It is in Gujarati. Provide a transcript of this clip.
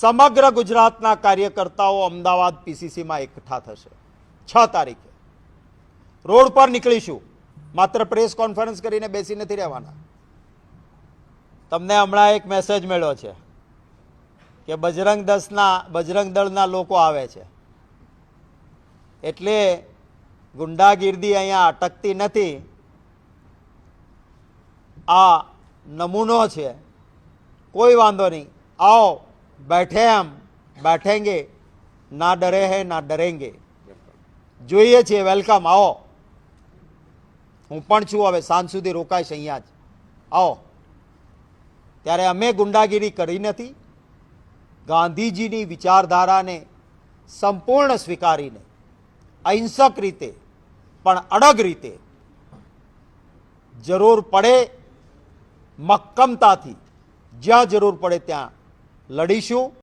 સમગ્ર ગુજરાતના કાર્યકર્તાઓ અમદાવાદ પીસીસીમાં એકઠા થશે 6 તારીખે. રોડ પર નીકળીશું. માત્ર પ્રેસ કોન્ફરન્સ કરીને બેસી નથી રહેવાના. તમને હમણાં એક મેસેજ મળ્યો છે કે બજરંગ દળના લોકો આવે છે, એટલે ગુંડાગીર્દી અહીંયા અટકતી નથી. આ નમૂનો છે. કોઈ વાંધો નહીં, आओ बैठे हम बैठेंगे, ना डरे हैं ना डरेंगे. જોઈએ છીએ, વેલકમ, આવો. હું પણ છું, હવે સાંજ સુધી રોકાઈશ અહીંયા જ. આવો. ત્યારે અમે ગુંડાગીરી કરી નથી. ગાંધીજીની વિચારધારાને સંપૂર્ણ સ્વીકારીને અહિંસક રીતે પણ અડગ રીતે જરૂર પડે મક્કમતાથી જ્યાં જરૂર પડે ત્યાં લડીશું.